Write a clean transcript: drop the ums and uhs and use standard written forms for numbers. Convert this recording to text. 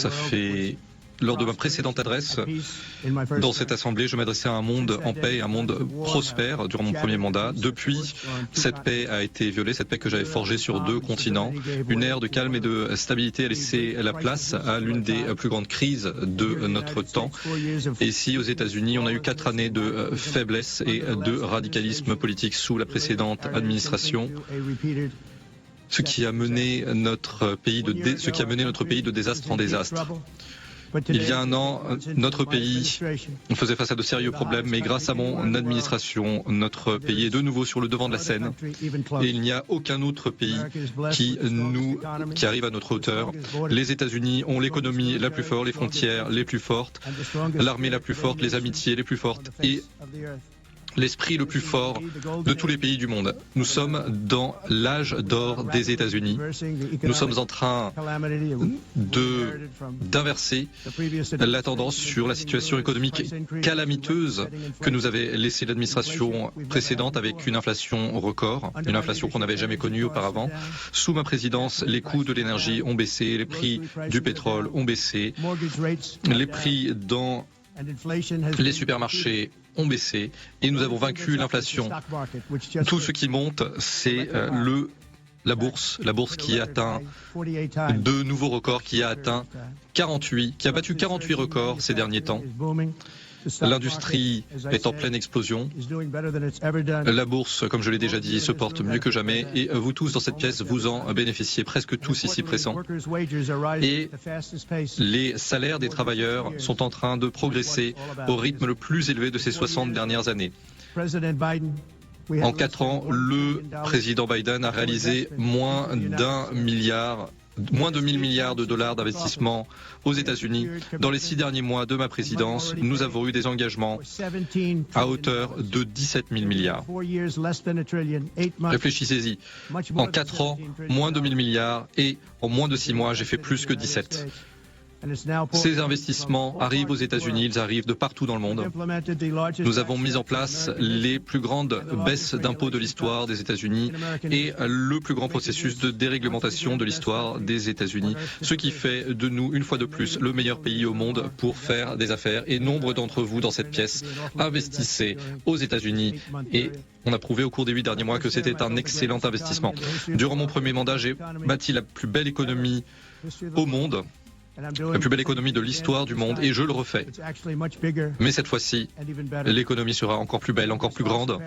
Ça fait lors de ma précédente adresse dans cette assemblée, je m'adressais à un monde en paix, un monde prospère durant mon premier mandat. Depuis, cette paix a été violée, cette paix que j'avais forgée sur 2 continents. Une ère de calme et de stabilité a laissé la place à l'une des plus grandes crises de notre temps. Et ici, aux États-Unis, on a eu 4 années de faiblesse et de radicalisme politique sous la précédente administration. Ce qui a mené notre pays de désastre en désastre. Il y a un an, notre pays faisait face à de sérieux problèmes, mais grâce à mon administration, notre pays est de nouveau sur le devant de la scène. Et il n'y a aucun autre pays qui arrive à notre hauteur. Les États-Unis ont l'économie la plus forte, les frontières les plus fortes, l'armée la plus forte, les amitiés les plus fortes et l'esprit le plus fort de tous les pays du monde. Nous sommes dans l'âge d'or des États-Unis. Nous sommes en train d'inverser la tendance sur la situation économique calamiteuse que nous avait laissée l'administration précédente avec une inflation record, une inflation qu'on n'avait jamais connue auparavant. Sous ma présidence, les coûts de l'énergie ont baissé, les prix du pétrole ont baissé, les prix dans les supermarchés ont baissé et nous avons vaincu l'inflation. Tout ce qui monte, c'est la bourse qui a atteint de nouveaux records, qui a battu 48 records ces derniers temps. L'industrie est en pleine explosion. La bourse, comme je l'ai déjà dit, se porte mieux que jamais et vous tous dans cette pièce, vous en bénéficiez, presque tous ici présents. Et les salaires des travailleurs sont en train de progresser au rythme le plus élevé de ces 60 dernières années. En 4 ans, le président Biden a réalisé moins de 1 000 milliards de dollars d'investissement aux États-Unis. Dans les 6 derniers mois de ma présidence, nous avons eu des engagements à hauteur de 17 000 milliards. Réfléchissez-y. En 4 ans, moins de 1 000 milliards et en moins de 6 mois, j'ai fait plus que 17. Ces investissements arrivent aux États-Unis, ils arrivent de partout dans le monde. Nous avons mis en place les plus grandes baisses d'impôts de l'histoire des États-Unis et le plus grand processus de déréglementation de l'histoire des États-Unis, ce qui fait de nous, une fois de plus, le meilleur pays au monde pour faire des affaires. Et nombre d'entre vous dans cette pièce investissaient aux États-Unis et on a prouvé au cours des 8 derniers mois que c'était un excellent investissement. Durant mon premier mandat, j'ai bâti la plus belle économie au monde, la plus belle économie de l'histoire du monde, et je le refais. Mais cette fois-ci, l'économie sera encore plus belle, encore plus grande,